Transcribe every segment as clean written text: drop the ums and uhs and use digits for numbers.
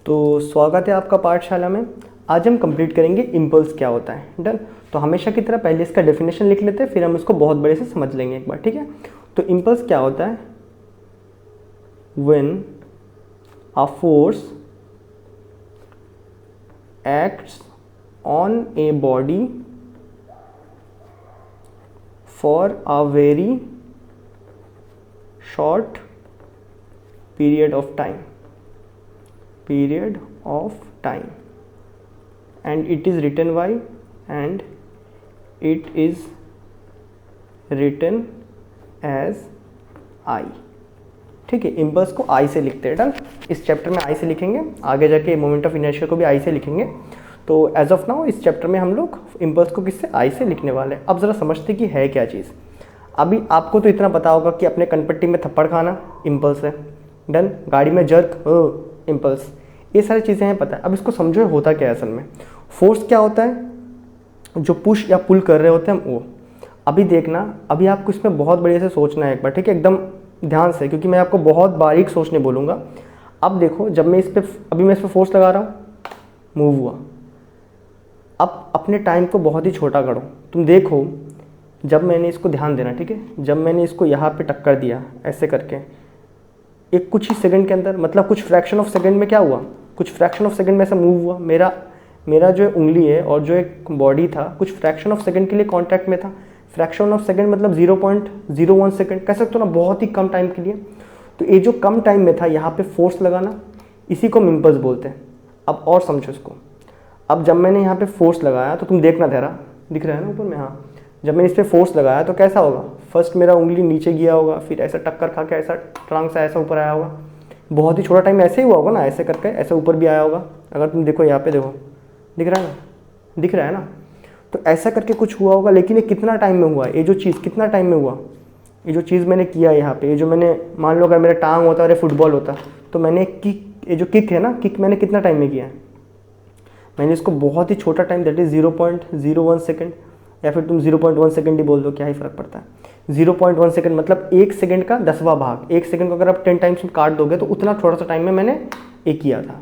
तो स्वागत है आपका पाठशाला में। आज हम कंप्लीट करेंगे इम्पल्स क्या होता है। डन। तो हमेशा की तरह पहले इसका डेफिनेशन लिख लेते हैं, फिर हम इसको बहुत बड़े से समझ लेंगे एक बार, ठीक है। तो इम्पल्स क्या होता है? When a force acts on a body for a very short period of time and it is written by and it is written as I। ठीक है, इम्पल्स को आई से लिखते हैं। डन। इस चैप्टर में आई से लिखेंगे, आगे जाके मोमेंट ऑफ इनर्शिया को भी आई से लिखेंगे। तो एज ऑफ नाउ इस चैप्टर में हम लोग इम्पल्स को किससे, आई से लिखने वाले हैं। अब ज़रा समझते कि है क्या चीज़। अभी आपको तो इतना पता होगा कि अपने कनपट्टी में थप्पड़ खाना इम्पल्स है। डन। गाड़ी में जर्क इम्पल्स, ये सारी चीज़ें हैं पता है। अब इसको समझो होता क्या है असल में। फोर्स क्या होता है? जो पुश या पुल कर रहे होते हैं वो। अभी देखना, अभी आपको इसमें बहुत बढ़िया से सोचना है एक बार, ठीक है, एकदम ध्यान से, क्योंकि मैं आपको बहुत बारीक सोचने बोलूँगा। अब देखो, जब मैं इस पर अभी मैं इस पर फोर्स लगा रहा हूँ, मूव हुआ। अब अपने टाइम को बहुत ही छोटा करो। तुम देखो, जब मैंने इसको, ध्यान देना ठीक है, जब मैंने इसको यहाँ पे टक्कर दिया ऐसे करके, एक कुछ ही सेकंड के अंदर, मतलब कुछ फ्रैक्शन ऑफ सेकंड में क्या हुआ, कुछ फ्रैक्शन ऑफ सेकंड में ऐसा मूव हुआ। मेरा जो उंगली है और जो एक बॉडी था, कुछ फ्रैक्शन ऑफ सेकंड के लिए कांटेक्ट में था। फ्रैक्शन ऑफ सेकंड मतलब 0.01 सेकंड कह सकते हो ना, बहुत ही कम टाइम के लिए। तो ये जो कम टाइम में था, यहाँ पे फोर्स लगाना, इसी को हम इम्पल्स बोलते हैं। अब और समझो इसको। अब जब मैंने यहाँ पे फोर्स लगाया, तो तुम देखना तेरा दिख रहा है ना ऊपर में, हाँ, जब मैंने इस पर फोर्स लगाया तो कैसा होगा, फर्स्ट मेरा उंगली नीचे गया होगा, फिर ऐसा टक्कर खा के ऐसा ट्रंक से ऐसा ऊपर आया होगा। बहुत ही छोटा टाइम ऐसे ही हुआ होगा ना, ऐसे करके ऐसे ऊपर भी आया होगा। अगर तुम देखो यहाँ पे, देखो दिख रहा है ना, दिख रहा है ना। तो ऐसा करके कुछ हुआ होगा, लेकिन ये कितना टाइम में हुआ, ये जो चीज़ कितना टाइम में हुआ, ये जो चीज़ मैंने किया यहाँ पे, ये जो मैंने, मान लो अगर मेरा टांग होता और ये फुटबॉल होता, तो मैंने किक, ये जो किक है ना, किक मैंने कितना टाइम में किया है, मैंने इसको बहुत ही छोटा टाइम, दैट इज़ 0.01 सेकेंड, या फिर तुम 0.1 सेकंड ही बोल दो, क्या ही फ़र्क पड़ता है। 0.1 सेकंड मतलब 1 सेकंड का 10वां भाग। 1 सेकंड को अगर आप 10 टाइम्स काट दोगे तो उतना थोड़ा सा टाइम में मैंने ये किया था।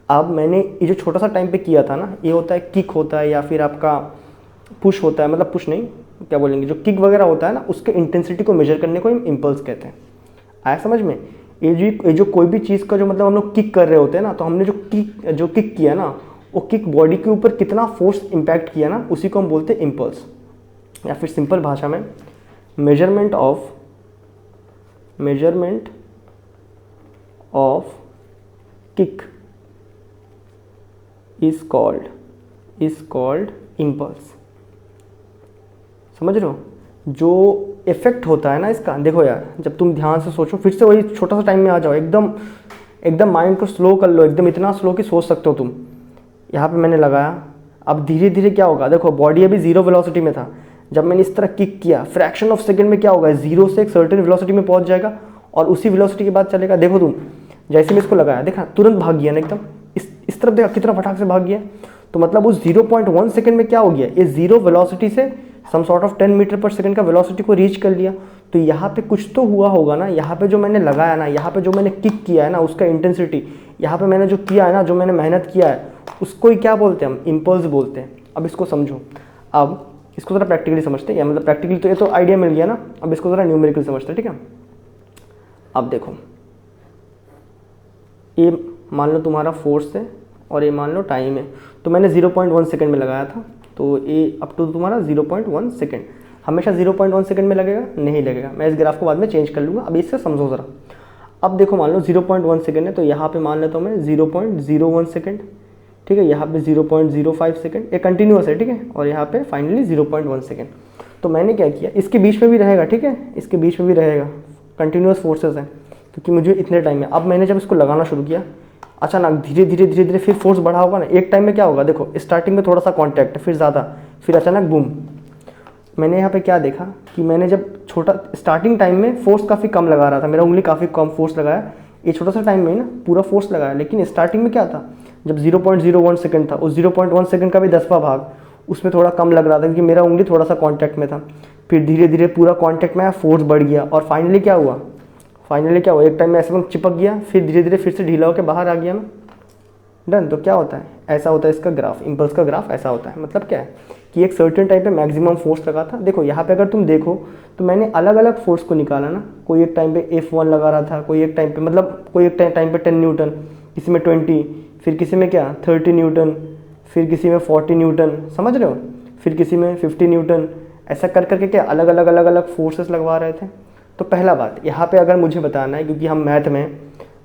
अब मैंने ये जो छोटा सा टाइम पे किया था ना, ये होता है किक होता है, या फिर आपका पुश होता है, मतलब पुश नहीं, क्या बोलेंगे, जो किक वगैरह होता है ना, उसके इंटेंसिटी को मेजर करने को हम इम्पल्स कहते हैं। आया समझ में? ये जो कोई भी चीज़ का जो मतलब हम लोग किक कर रहे होते हैं ना, तो हमने जो किक किया ना, वो किक बॉडी के ऊपर कितना फोर्स इम्पैक्ट किया ना, उसी को हम बोलते हैं इम्पल्स। या फिर सिंपल भाषा में measurement of kick is called impulse. समझ रहे हो? जो इफेक्ट होता है ना इसका, देखो यार, जब तुम ध्यान से सोचो, फिर से वही छोटा सा टाइम में आ जाओ, एकदम माइंड को स्लो कर लो, एकदम इतना स्लो कि सोच सकते हो तुम। यहाँ पे मैंने लगाया, अब धीरे धीरे क्या होगा, देखो बॉडी अभी 0 वेलोसिटी में था, जब मैंने इस तरह किक किया, फ्रैक्शन ऑफ सेकंड में क्या होगा, 0 से एक सर्टेन वेलोसिटी में पहुंच जाएगा और उसी वेलोसिटी के बाद चलेगा। देखो तुम, जैसे मैं इसको लगाया, देखा तुरंत भाग गया ना, एकदम इस तरफ देखा कितना फटाक से भाग गया। तो मतलब उस 0.1 सेकंड में क्या हो गया, ये 0 वेलोसिटी से सम सॉर्ट ऑफ 10 मीटर पर सेकंड का वेलोसिटी को रीच कर लिया। तो यहाँ पे कुछ तो हुआ होगा ना, यहाँ पे जो मैंने लगाया ना, यहाँ पे जो मैंने किक किया है ना, उसका इंटेंसिटी, यहाँ पे मैंने जो किया है ना, जो मैंने मेहनत किया है, उसको ही क्या बोलते हैं हम, इम्पल्स बोलते हैं। अब इसको समझो, अब इसको ज़रा प्रैक्टिकली समझते हैं, या मतलब प्रैक्टिकली तो ये तो आइडिया मिल गया ना, अब इसको ज़रा न्यूमेरिकल समझते हैं, ठीक है। अब देखो, ये मान लो तुम्हारा फोर्स है और ये मान लो टाइम है। तो मैंने 0.1 सेकंड में लगाया था, तो ये अप टू तुम्हारा 0.1 सेकंड। हमेशा 0.1 सेकंड में लगेगा? नहीं लगेगा। मैं इस ग्राफ को बाद में चेंज कर लूँगा, अब इससे समझो ज़रा। अब देखो, मान लो 0.1 सेकंड है, तो यहाँ पे मान लेता हूँ मैं 0.01 सेकंड, ठीक है, यहाँ पे 0.05 सेकंड, ये कंटिन्यूअस है, ठीक है, और यहाँ पे फाइनली 0.1 सेकंड। तो मैंने क्या किया, इसके बीच में भी रहेगा, ठीक है, इसके बीच में भी रहेगा, कंटिन्यूअस फोर्सेस हैं, क्योंकि मुझे इतने टाइम में, अब मैंने जब इसको लगाना शुरू किया, अचानक धीरे धीरे फिर फोर्स बढ़ा होगा ना। एक टाइम में क्या होगा, देखो स्टार्टिंग में थोड़ा सा कॉन्टैक्ट, फिर ज़्यादा, फिर अचानक बूम। मैंने यहाँ पे क्या देखा कि मैंने जब छोटा स्टार्टिंग टाइम में फोर्स काफ़ी कम लगा रहा था, मेरा उंगली काफ़ी कम फोर्स लगाया, ये छोटा सा टाइम में ही ना पूरा फोर्स लगाया, लेकिन स्टार्टिंग में क्या था, जब 0.01 सेकंड था, उस 0.1 सेकंड का भी 10वां भाग उसमें थोड़ा कम लग रहा था, क्योंकि मेरा उंगली थोड़ा सा कांटेक्ट में था। फिर धीरे धीरे पूरा कांटेक्ट में आया, फोर्स बढ़ गया, और फाइनली क्या हुआ, एक टाइम में ऐसे में चिपक गया, फिर धीरे धीरे फिर से ढीला होकर बाहर आ गया ना। डन। तो क्या होता है, ऐसा होता है इसका ग्राफ, इम्पल्स का ग्राफ ऐसा होता है। मतलब क्या है कि एक सर्टेन टाइम पे मैक्सिमम फोर्स लगा था। देखो यहाँ पे अगर तुम देखो तो मैंने अलग अलग फोर्स को निकाला ना, कोई एक टाइम पे F1 लगा रहा था, कोई एक टाइम पे मतलब कोई एक टाइम पे 10 न्यूटन, किसी में 20, फिर किसी में क्या 30 न्यूटन, फिर किसी में 40 न्यूटन, समझ रहे हो, फिर किसी में 50 न्यूटन, ऐसा कर करके क्या अलग अलग फोर्सेस लगवा रहे थे। तो पहला बात यहाँ पे अगर मुझे बताना है, क्योंकि हम मैथ में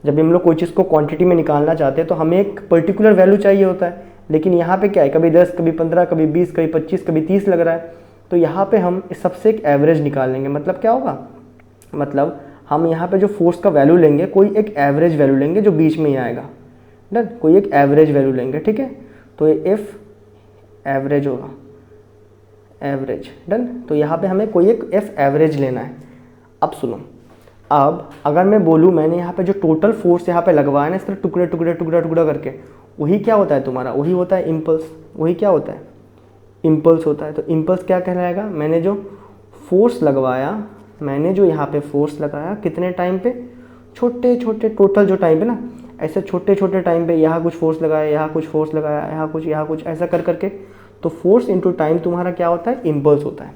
जब हम लोग कोई चीज़ को क्वांटिटी में निकालना चाहते हैं तो हमें एक पर्टिकुलर वैल्यू चाहिए होता है, लेकिन यहाँ पे क्या है कभी 10, कभी 15, कभी 20, कभी 25, कभी 30 लग रहा है। तो यहाँ पे हम इस सबसे एक एवरेज निकाल लेंगे। मतलब क्या होगा, मतलब हम यहाँ पे जो फोर्स का वैल्यू लेंगे कोई एक एवरेज वैल्यू लेंगे जो बीच में ही आएगा। डन, कोई एक एवरेज वैल्यू लेंगे, ठीक है। तो ये एफ एवरेज होगा, एवरेज। डन, तो यहाँ पे हमें कोई एक एफ एवरेज लेना है। अब सुनो, अब अगर मैं बोलूँ मैंने यहाँ पे जो टोटल फोर्स यहाँ पे लगवाया ना इस तरह टुकड़े टुकड़े टुकड़ा टुकड़ा करके, वही क्या होता है तुम्हारा, वही होता है इम्पल्स। वही क्या होता है, इम्पल्स होता है। तो इम्पल्स क्या कहलाएगा, मैंने जो फोर्स लगवाया, मैंने जो यहाँ पे फोर्स लगाया कितने टाइम पे, छोटे छोटे टोटल जो टाइम पे ना, ऐसे छोटे छोटे टाइम पे यहाँ कुछ फोर्स लगाया, यहाँ कुछ फोर्स लगाया, यहाँ कुछ ऐसा कर करके, तो फोर्स इनटू टाइम तुम्हारा क्या होता है, इम्पल्स होता है।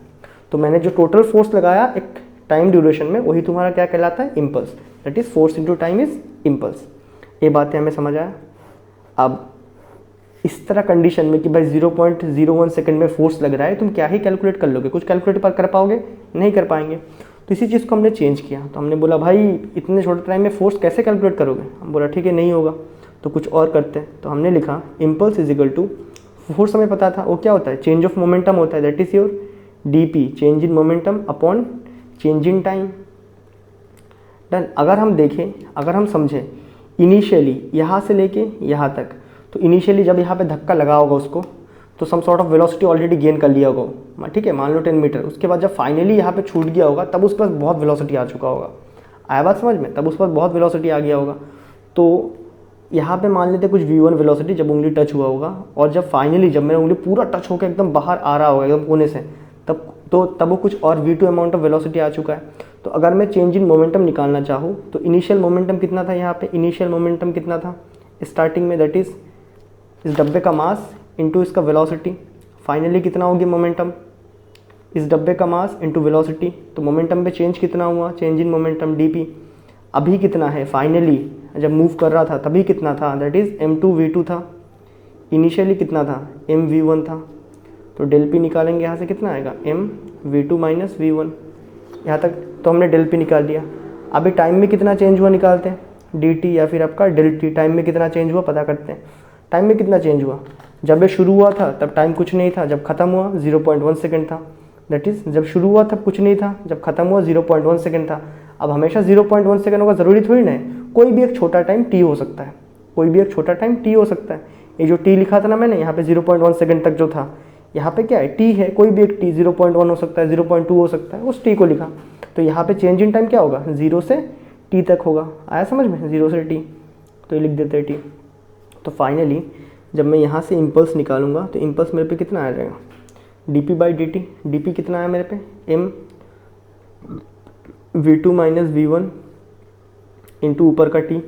तो मैंने जो टोटल फोर्स लगाया एक टाइम ड्यूरेशन में, वही तुम्हारा क्या कहलाता है, impulse. That is force into time is impulse. ये बातें हमें समझ आया। अब इस तरह कंडीशन में कि भाई 0.01 सेकंड में फोर्स लग रहा है, तुम क्या ही कैलकुलेट कर लोगे, कुछ कैलकुलेट कर पाओगे, नहीं कर पाएंगे। तो इसी चीज़ को हमने चेंज किया। तो हमने बोला भाई इतने छोटे टाइम में फोर्स कैसे कैलकुलेट करोगे, हम बोला ठीक है नहीं होगा, तो कुछ और करते हैं। तो हमने लिखा impulse is equal to, force हमें पता था वो क्या होता है, चेंज ऑफ मोमेंटम होता है, that is your dp, change in momentum upon change in time. Done. अगर हम देखें, अगर हम समझें इनिशियली यहाँ से लेके यहाँ तक, तो इनिशियली जब यहाँ पे धक्का लगा होगा उसको, तो some sort of velocity already gain कर लिया होगा, ठीक है, मान लो 10 मीटर। उसके बाद जब फाइनली यहाँ पे छूट गया होगा तब उस पर बहुत वेलोसिटी आ चुका होगा। आया बात समझ में, तब उस पर बहुत वेलोसिटी आ गया होगा। तो यहाँ पे मान लेते कुछ v1 वेलोसिटी जब उंगली टच हुआ होगा, और जब फाइनली जब मेरा उंगली पूरा टच होकर एकदम बाहर आ रहा होगा एकदम कोने से, तब वो कुछ और v2 अमाउंट ऑफ वेलोसिटी आ चुका है। तो अगर मैं चेंज इन मोमेंटम निकालना चाहूँ तो इनिशियल मोमेंटम कितना था, यहाँ पे इनिशियल मोमेंटम कितना था स्टार्टिंग में, दैट इज इस डब्बे का मास इंटू इसका वेलोसिटी। फाइनली कितना होगी मोमेंटम, इस डब्बे का मास इंटू वेलोसिटी। तो मोमेंटम पे चेंज कितना हुआ, चेंज इन मोमेंटम dp। अभी कितना है, फाइनली जब मूव कर रहा था तभी कितना था, दैट इज m2v2 था। इनिशियली कितना था, mv1 था। तो डेल पी निकालेंगे यहाँ से कितना आएगा, mv2 माइनस v1। यहाँ तक तो हमने डेल पी निकाल दिया। अभी टाइम में कितना चेंज हुआ निकालते हैं, dt या फिर आपका डेल टी, टाइम में कितना चेंज हुआ पता करते हैं। टाइम में कितना चेंज हुआ, जब ये शुरू हुआ था तब टाइम कुछ नहीं था, जब खत्म हुआ 0.1 सेकंड था। दैट इज जब शुरू हुआ तब कुछ नहीं था, जब खत्म हुआ 0.1 सेकंड था। अब हमेशा 0.1 सेकंड होगा ज़रूरी थोड़ी ना है, कोई भी एक छोटा टाइम t हो सकता है, कोई भी एक छोटा टाइम t हो सकता है। ये जो t लिखा था ना मैंने यहाँ पे 0.1 सेकंड तक जो था, यहाँ पे क्या है t है, कोई भी एक t 0.1 हो सकता है, 0.2 हो सकता है, उस t को लिखा। तो यहाँ पे चेंज इन टाइम क्या होगा, 0 से t तक होगा। आया समझ में, 0 से t, तो ये लिख देते हैं t। तो फाइनली जब मैं यहाँ से इम्पल्स निकालूंगा तो इम्पल्स मेरे पे कितना आ जाएगा, dp बाई dt। dp कितना आया मेरे पे, m v2 minus v1 into ऊपर का t,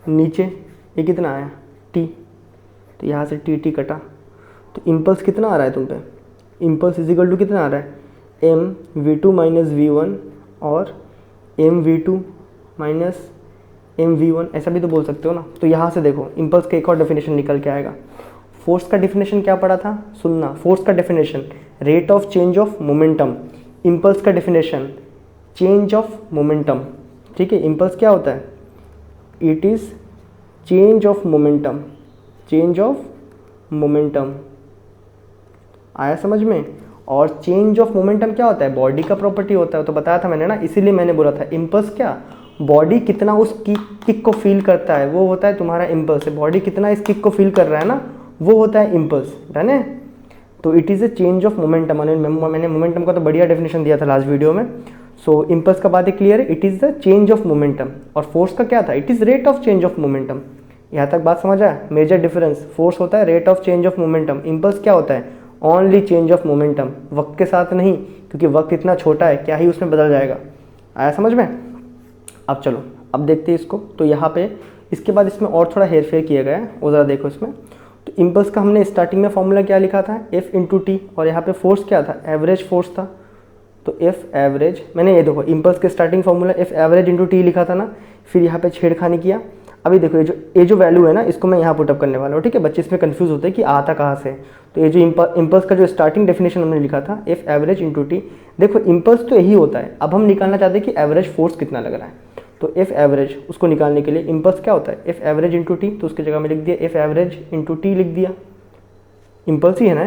नीचे ये कितना आया t। तो यहाँ से t कटा, तो इम्पल्स कितना आ रहा है तुम पे, इम्पल्स इजिकल टू कितना आ रहा है, m v2 माइनस v1 और m v2 माइनस mv1, ऐसा भी तो बोल सकते हो ना। तो यहाँ से देखो इम्पल्स का एक और डेफिनेशन निकल के आएगा। फोर्स का डेफिनेशन क्या पढ़ा था, सुनना, फोर्स का definition rate of change of momentum, impulse का डेफिनेशन चेंज ऑफ मोमेंटम। ठीक है, इम्पल्स क्या होता है, it is change of momentum, change of momentum. आया समझ में। और चेंज ऑफ मोमेंटम क्या होता है, बॉडी का प्रॉपर्टी होता है। तो बताया था मैंने ना, इसीलिए मैंने बोला था इम्पल्स क्या, बॉडी कितना उस किक को फील करता है वो होता है तुम्हारा इम्पल्स है। बॉडी कितना इस किक को फील कर रहा है ना, वो होता है इम्पल्स, डन है। तो it is a change of momentum. मैंने मोमेंटम का तो बढ़िया डेफिनेशन दिया था लास्ट वीडियो में। सो इम्पल्स का बात है क्लियर है, it is the change of momentum. और फोर्स का क्या था, it is rate of change of momentum. यहाँ तक बात समझ आया, मेजर डिफरेंस, फोर्स होता है rate of change of momentum, impulse क्या होता है, ओनली चेंज ऑफ मोमेंटम, वक्त के साथ नहीं, क्योंकि वक्त इतना छोटा है क्या ही उसमें बदल जाएगा। आया समझ में। अब चलो अब देखते हैं इसको। तो यहाँ पे इसके बाद इसमें और थोड़ा हेर फेर किया गया है, वो ज़रा देखो इसमें। तो इम्पल्स का हमने स्टार्टिंग में फॉर्मूला क्या लिखा था, F इंटू टी, और यहाँ पे फोर्स क्या था, एवरेज फोर्स था। तो F एवरेज, मैंने ये देखो इम्पल्स के starting formula F average into T लिखा था ना, फिर यहाँ पे छेड़खानी किया। अभी देखो ये जो वैल्यू है ना, इसको मैं यहाँ पुटअप करने वाला हूँ, ठीक है। बच्चे इसमें कंफ्यूज होते हैं कि आता कहाँ से। तो ये जो इम्पल्स का जो स्टार्टिंग डेफिनेशन हमने लिखा था F एवरेज इंटू टी, देखो इम्पल्स तो यही होता है। अब हम निकालना चाहते हैं कि एवरेज फोर्स कितना लग रहा है। तो F एवरेज, उसको निकालने के लिए इम्पल्स क्या होता है, F एवरेज इंटू टी, तो उसकी जगह में लिख दिया F एवरेज इंटू टी लिख दिया। इम्पल्स ही है ना,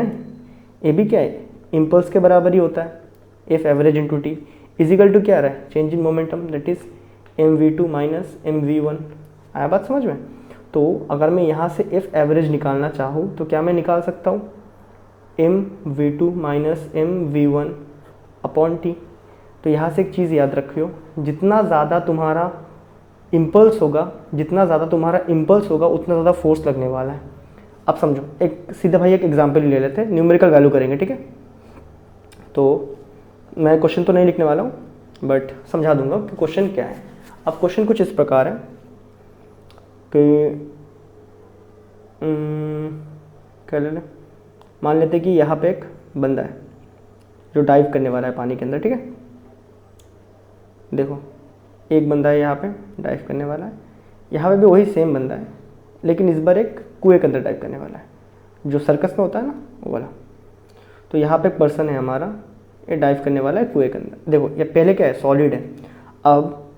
ये भी क्या है, इम्पल्स के बराबर ही होता है। F average into T is equal to क्या आ रहा है, change in momentum, that is mv2 minus mv1। आया बात समझ में। तो अगर मैं यहाँ से F एवरेज निकालना चाहूँ तो क्या मैं निकाल सकता हूँ, mv2 minus mv1 upon T. तो यहाँ से एक चीज़ याद रखियो, जितना ज़्यादा तुम्हारा इम्पल्स होगा उतना ज़्यादा फोर्स लगने वाला है। अब समझो, एक सीधा भाई एक एग्जांपल ले लेते हैं, न्यूमेरिकल वैल्यू करेंगे, ठीक है। तो मैं क्वेश्चन तो नहीं लिखने वाला हूँ, बट समझा दूंगा कि क्वेश्चन क्या है। अब क्वेश्चन कुछ इस प्रकार है कि क्या ले लें, मान लेते हैं कि यहाँ पे एक बंदा है जो डाइव करने वाला है पानी के अंदर, ठीक है। देखो एक बंदा है यहाँ पे डाइव करने वाला है, यहाँ पे भी वही सेम बंदा है, लेकिन इस बार एक कुएं के अंदर डाइव करने वाला है, जो सर्कस में होता है ना वो वाला। तो यहाँ पे एक पर्सन है हमारा, ये डाइव करने वाला है कुएं के अंदर। देखो ये पहले क्या है, सॉलिड है। अब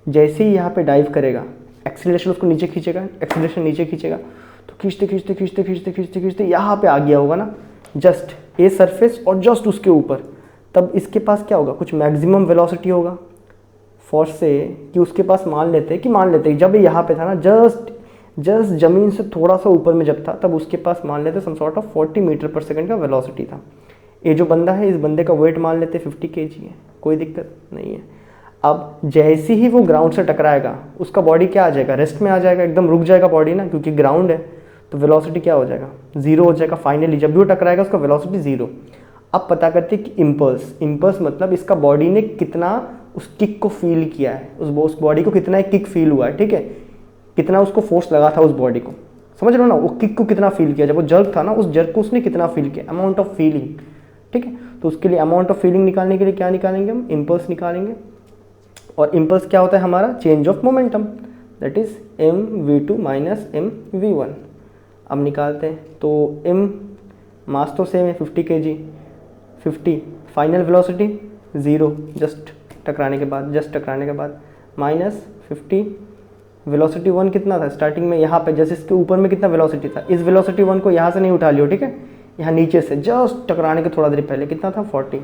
जैसे ही यहाँ पे डाइव करेगा, एक्सीलरेशन उसको नीचे खींचेगा, एक्सीलरेशन नीचे खींचेगा, तो खींचते यहाँ पे आ गया होगा ना, जस्ट ए सरफेस और जस्ट उसके ऊपर। तब इसके पास क्या होगा, कुछ मैक्सिमम वेलोसिटी होगा फोर्स से, कि उसके पास मान लेते हैं जब यहाँ पे था ना, जस्ट ज़मीन से थोड़ा सा ऊपर में जब था, तब उसके पास मान लेते सम सॉर्ट ऑफ 40 मीटर पर सेकंड का वेलोसिटी था। ये जो बंदा है, इस बंदे का वेट मान लेते 50 kg है, कोई दिक्कत नहीं है। अब जैसे ही वो ग्राउंड से टकराएगा, उसका बॉडी क्या आ जाएगा, रेस्ट में आ जाएगा, एकदम रुक जाएगा बॉडी ना, क्योंकि ग्राउंड है। तो वेलोसिटी क्या हो जाएगा, जीरो हो जाएगा। फाइनली जब भी वो टकराएगा उसका वेलोसिटी जीरो। अब पता करते हैं कि इम्पल्स मतलब इसका बॉडी ने कितना उस किक को फील किया है, उस बॉडी को कितना किक फील हुआ है, ठीक है, कितना उसको फोर्स लगा था उस बॉडी को, समझ रहे हो ना, वो किक को कितना फील किया, जब वो जर्क था ना, उस जर्क को उसने कितना फील किया, अमाउंट ऑफ फीलिंग, ठीक है। तो उसके लिए अमाउंट ऑफ फीलिंग निकालने के लिए क्या निकालेंगे हम, इम्पल्स निकालेंगे। और इम्पल्स क्या होता है हमारा, change of momentum, that is mv2 minus mv1। अब निकालते हैं, तो m मास तो सेम है 50 kg, 50 फाइनल वेलोसिटी 0 जस्ट टकराने के बाद माइनस 50 वेलोसिटी 1 कितना था स्टार्टिंग में, यहाँ पे जैसे इसके ऊपर में कितना वेलोसिटी था, इस वेलोसिटी 1 को यहाँ से नहीं उठा लियो, ठीक है, यहाँ नीचे से जस्ट टकराने के थोड़ा देर पहले कितना था 40।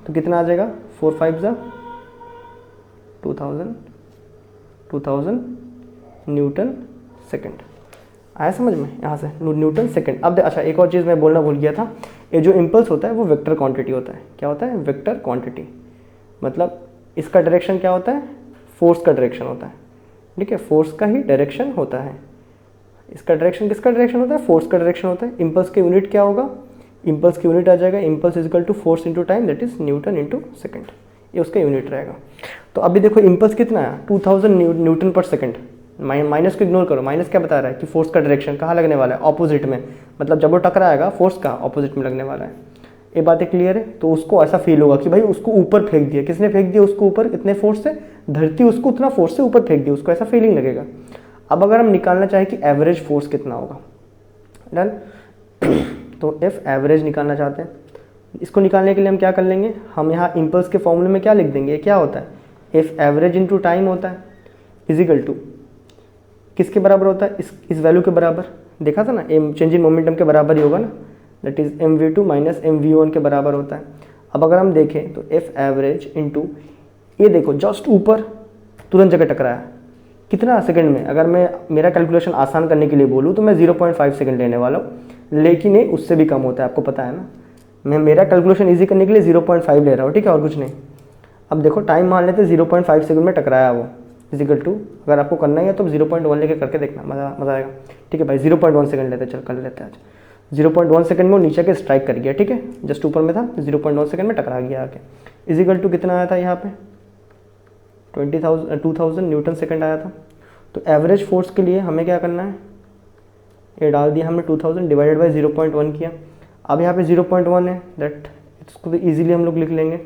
तो कितना आ जाएगा 4 5 जा 2000 न्यूटन सेकंड। आया समझ में, यहाँ से न्यूटन सेकंड। अब अच्छा एक और चीज़ मैं बोलना भूल गया था, ये जो इम्पल्स होता है वो वेक्टर क्वांटिटी होता है। क्या होता है, वेक्टर क्वांटिटी, मतलब इसका डायरेक्शन क्या होता है, फोर्स का डायरेक्शन होता है, ठीक है, फोर्स का ही डायरेक्शन होता है। इसका डायरेक्शन किसका डायरेक्शन होता है, फोर्स का डायरेक्शन होता है। इम्पल्स की यूनिट क्या होगा, इम्पल्स की यूनिट आ जाएगा impulse is equal to force into time, that is newton into second, ये उसका यूनिट रहेगा। तो अभी देखो इम्पल्स कितना है 2000 न्यूटन पर सेकंड। माइनस को इग्नोर करो, माइनस क्या बता रहा है कि फोर्स का डायरेक्शन कहाँ लगने वाला है, ऑपोजिट में, मतलब जब वो टकराएगा फोर्स का ऑपोजिट में लगने वाला है। ये बातें क्लियर है। तो उसको ऐसा फील होगा कि भाई उसको ऊपर फेंक दिया, किसने फेंक दिया उसको ऊपर, इतने फोर्स से, धरती उसको उतना फोर्स से ऊपर फेंक दिया, उसको ऐसा फीलिंग लगेगा। अब अगर हम निकालना चाहें कि एवरेज फोर्स कितना होगा, डन, तो एफ एवरेज निकालना चाहते हैं, इसको निकालने के लिए हम क्या कर लेंगे, हम यहाँ इम्पल्स के फॉर्मूले में क्या लिख देंगे, क्या होता है, एफ एवरेज इंटू टाइम होता है, इजिकल टू किसके बराबर होता है, इस वैल्यू के बराबर, देखा था ना, एम चेंज इन मोमेंटम के बराबर ही होगा ना, that is mv2 minus mv1 के बराबर होता है। अब अगर हम देखें तो एफ एवरेज इंटू, ये देखो जस्ट ऊपर तुरंत जगह टकराया, कितना सेकंड में, अगर मैं मेरा कैलकुलेशन आसान करने के लिए बोलूँ तो मैं 0.5 सेकंड लेने वाला हूँ, लेकिन ये उससे भी कम होता है, आपको पता है ना, मैं मेरा कैलकुलेशन ईजी करने के लिए 0.5 ले रहा हूँ, ठीक है, और कुछ नहीं। अब देखो टाइम मान लेते 0.5 सेकंड में टकराया वो, इजिकल टू, अगर आपको करना ही है तो 0.1 लेके करके देखना, मज़ा आएगा, ठीक है भाई, 0.1 सेकंड लेते, चल कर लेते हैं आज। 0.1 सेकंड में वो नीचे के स्ट्राइक कर गया, ठीक है, जस्ट ऊपर में था, 0.1 सेकंड में टकरा गया आके, इजिकल टू कितना आया था यहाँ पे 2000 न्यूटन सेकंड आया था। तो एवरेज फोर्स के लिए हमें क्या करना है, ये डाल दिया हमने 2000 डिवाइडेड बाई 0.1 किया। अब यहाँ पे 0.1 है, दैट इसको तो ईजिली हम लोग लिख लेंगे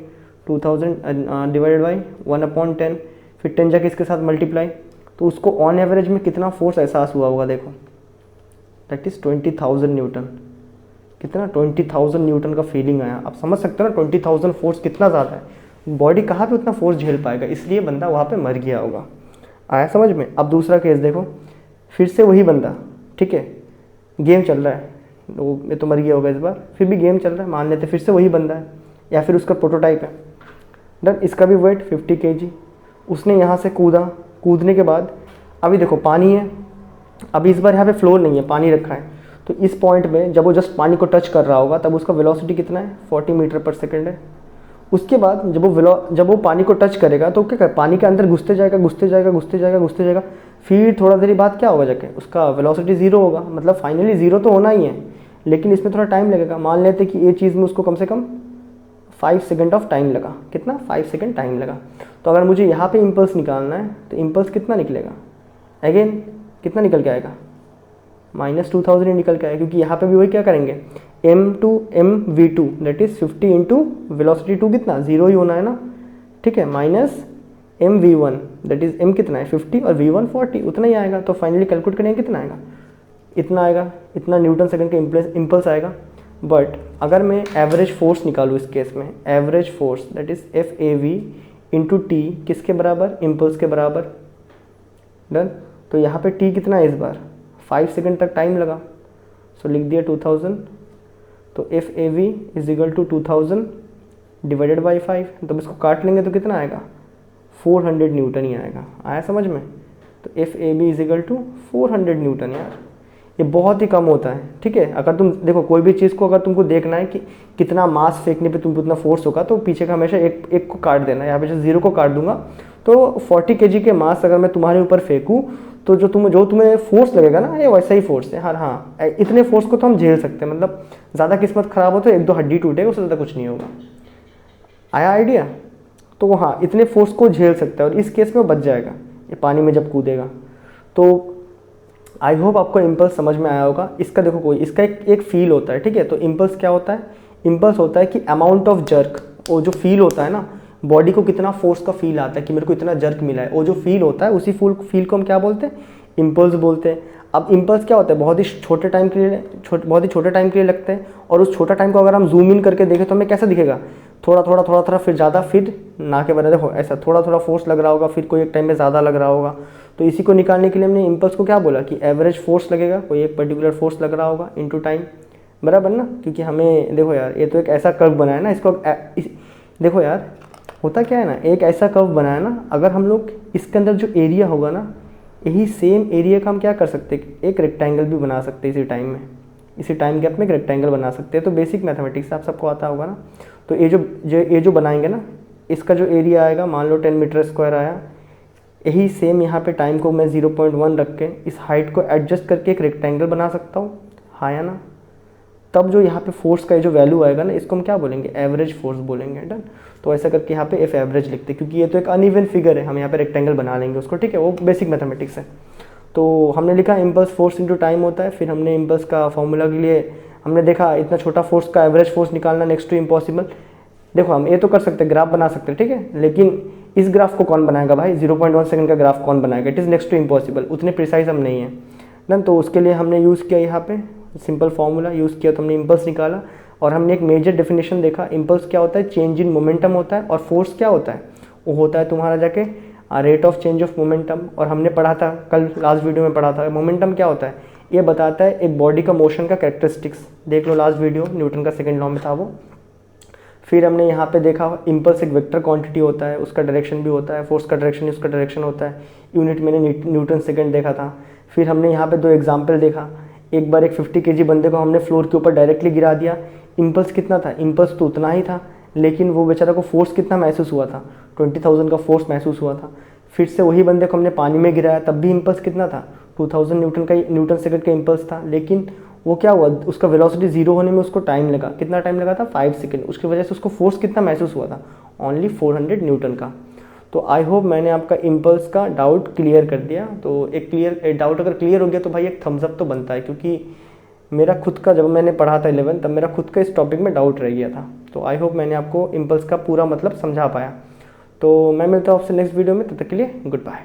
2000 डिवाइडेड बाई 1/10, फिर 10 जाके इसके साथ मल्टीप्लाई, तो उसको ऑन एवरेज में कितना फोर्स एहसास हुआ होगा देखो, दैट इज़ 20,000 न्यूटन। कितना 20,000 न्यूटन का फीलिंग आया। आप समझ सकते हो ना 20,000 फोर्स कितना ज़्यादा है, बॉडी कहाँ पे उतना फोर्स झेल पाएगा, इसलिए बंदा वहाँ पे मर गया होगा। आया समझ में। अब दूसरा केस देखो, फिर से वही बंदा, ठीक है, गेम चल रहा है, ये तो मर गया होगा इस बार, फिर भी गेम चल रहा है, मान लेते फिर से वही बंदा है या फिर उसका प्रोटोटाइप है। डन, इसका भी वेट 50 kg, उसने यहाँ से कूदा, कूदने के बाद अभी देखो पानी है, अभी इस बार यहाँ पे फ्लोर नहीं है, पानी रखा है, तो इस पॉइंट में जब वो जस्ट पानी को टच कर रहा होगा तब उसका वेलोसिटी कितना है, 40 मीटर पर सेकेंड है। उसके बाद जब वो पानी को टच करेगा तो क्या कर, पानी के अंदर घुसते जाएगा घुसते जाएगा घुसते जाएगा घुसते जाएगा, फिर थोड़ा देर बाद क्या होगा जाके उसका वेलोसिटी 0 होगा, मतलब फाइनली 0 तो होना ही है, लेकिन इसमें थोड़ा टाइम लगेगा। मान लेते कि ये चीज़ में उसको कम से कम 5 सेकेंड ऑफ टाइम लगा, कितना 5 सेकेंड टाइम लगा। तो अगर मुझे यहाँ पे इम्पल्स निकालना है तो इम्पल्स कितना निकलेगा, अगेन कितना निकल के आएगा, -2000 ही निकल के आएगा, क्योंकि यहाँ पे भी वही क्या करेंगे, m/v2 that is 50 into velocity 2 कितना 0 ही होना है ना, ठीक है, -mv1 दैट इज m कितना है 50 और v1 40, उतना ही आएगा। तो फाइनली कैलकुलेट करेंगे कितना आएगा, इतना आएगा, इतना न्यूटन सेकंड का इम्पल्स आएगा। बट अगर मैं एवरेज फोर्स निकालूँ इस केस में, average force that is FAV into T किसके बराबर, इम्पल्स के बराबर। डन, तो यहाँ पे t कितना है इस बार 5 सेकेंड तक टाइम लगा, सो लिख दिया 2000। तो FAV is equal to 2000 divided by 5, तो इसको काट लेंगे तो कितना आएगा 400 न्यूटन ही आएगा। आया समझ में। तो FAB is equal to 400 newton. यार ये बहुत ही कम होता है, ठीक है। अगर तुम देखो कोई भी चीज़ को अगर तुमको देखना है कि कितना मास फेंकने पे तुमको उतना फोर्स होगा, तो पीछे का हमेशा एक को काट देना। यहाँ पे जैसे 0 को काट दूंगा तो 40 kg के मास अगर मैं तुम्हारे ऊपर फेंकूँ तो जो तुम्हें फोर्स लगेगा ना, ये वैसा ही फोर्स है। हाँ, इतने फोर्स को तो हम झेल सकते हैं, मतलब ज़्यादा किस्मत खराब हो तो 1-2 हड्डी टूटेगा, उससे ज़्यादा कुछ नहीं होगा। आया आइडिया। तो हाँ, इतने फोर्स को झेल सकता है और इस केस में वो बच जाएगा ये पानी में जब कूदेगा। तो आई होप आपको इम्पल्स समझ में आया होगा। इसका देखो इसका एक फील होता है, ठीक है। तो इम्पल्स क्या होता है, इम्पल्स होता है कि अमाउंट ऑफ जर्क, वो जो फील होता है ना, बॉडी को कितना फोर्स का फील आता है कि मेरे को इतना जर्क मिला है, वो जो फील होता है उसी फील को हम क्या बोलते हैं, इम्पल्स बोलते हैं। अब इम्पल्स क्या होता है, बहुत ही छोटे टाइम के लिए लगते हैं, और उस छोटा टाइम को अगर हम जूम इन करके देखें तो हमें कैसा दिखेगा, थोड़ा फिर ज़्यादा, फिर ना के बराबर। देखो ऐसा थोड़ा फोर्स लग रहा होगा, फिर कोई एक टाइम में ज़्यादा लग रहा होगा। तो इसी को निकालने के लिए हमने इम्पल्स को क्या बोला कि एवरेज फोर्स लगेगा, कोई एक पर्टिकुलर फोर्स लग रहा होगा इनटू टाइम, बराबर ना। क्योंकि हमें देखो यार, ये तो एक ऐसा कर्व बनाया ना, इसको देखो यार होता क्या है ना, एक ऐसा कर्व बनाया ना, अगर हम लोग इसके अंदर जो एरिया होगा ना, यही सेम एरिया का हम क्या कर सकते हैं, एक रेक्टेंगल भी बना सकते हैं इसी टाइम गैप में एक रेक्टेंगल बना सकते हैं। तो बेसिक मैथमेटिक्स आप सबको आता होगा ना। तो ये जो बनाएंगे ना, इसका जो एरिया आएगा, मान लो 10 मीटर स्क्वायर आया, यही सेम यहाँ पे टाइम को मैं 0.1 रख के इस हाइट को एडजस्ट करके एक रेक्टेंगल बना सकता हूँ, हाँ या ना। तब जो यहाँ पे फोर्स का जो वैल्यू आएगा ना, इसको हम क्या बोलेंगे, एवरेज फोर्स बोलेंगे। डन। तो ऐसा करके यहाँ पे एफ एवरेज लिखते हैं, क्योंकि ये तो एक अनइवन फिगर है, हम यहाँ पे रेक्टेंगल बना लेंगे उसको, ठीक है। वो बेसिक मैथमेटिक्स है। तो हमने लिखा इम्पल्स फोर्स इंटू टाइम होता है। फिर हमने इम्पल्स का फॉर्मूला के लिए हमने देखा इतना छोटा फोर्स का एवरेज फोर्स निकालना नेक्स्ट टू इम्पॉसिबल। देखो हम ये तो कर सकते हैं, ग्राफ बना सकते हैं, ठीक है, लेकिन इस ग्राफ को कौन बनाएगा भाई, 0.1 सेकंड का ग्राफ कौन बनाएगा, it is next to impossible, उतने प्रिसाइज हम नहीं है। डन। तो उसके लिए हमने यूज़ किया यहाँ पे सिंपल फार्मूला यूज़ किया, तो हमने इम्पल्स निकाला और हमने एक मेजर डेफिनेशन देखा। इम्पल्स क्या होता है, चेंज इन मोमेंटम होता है, और फोर्स क्या होता है, वो होता है तुम्हारा जाके rate of change of momentum. और हमने पढ़ा था कल लास्ट वीडियो में पढ़ा था, मोमेंटम क्या होता है, ये बताता है एक बॉडी का मोशन का कैरेक्टरिस्टिक्स। देख लो लास्ट वीडियो, न्यूटन का सेकंड लॉ में था वो। फिर हमने यहाँ पे देखा इम्पल्स एक वेक्टर क्वांटिटी होता है, उसका डायरेक्शन भी होता है, फोर्स का डायरेक्शन उसका डायरेक्शन होता है, यूनिट मैंने न्यूटन सेकंड देखा था। फिर हमने यहाँ पे 2 एग्जाम्पल देखा, एक बार एक 50 kg बंदे को हमने फ्लोर के ऊपर डायरेक्टली गिरा दिया, इम्पल्स कितना था, इम्पल्स तो उतना ही था, लेकिन वो बेचारा को फोर्स कितना महसूस हुआ था, 20,000 का फोर्स महसूस हुआ था। फिर से वही बंदे को हमने पानी में गिराया, तब भी इम्पल्स कितना था, 2000 न्यूटन सेकंड का इम्पल्स था, लेकिन वो क्या हुआ, उसका वेलोसिटी 0 होने में उसको टाइम लगा, कितना टाइम लगा था, 5 सेकंड। उसकी वजह से उसको फोर्स कितना महसूस हुआ था, ओनली 400 न्यूटन का। तो आई होप मैंने आपका इम्पल्स का डाउट क्लियर कर दिया। तो एक डाउट अगर क्लियर हो गया तो भाई एक थम्स अप तो बनता है, क्योंकि मेरा खुद का जब मैंने पढ़ा था 11 तब मेरा खुद का इस टॉपिक में डाउट रह गया था। तो आई होप मैंने आपको इम्पल्स का पूरा मतलब समझा पाया। तो मैं मिलता हूँ आपसे नेक्स्ट वीडियो में, तब तक के लिए गुड बाय।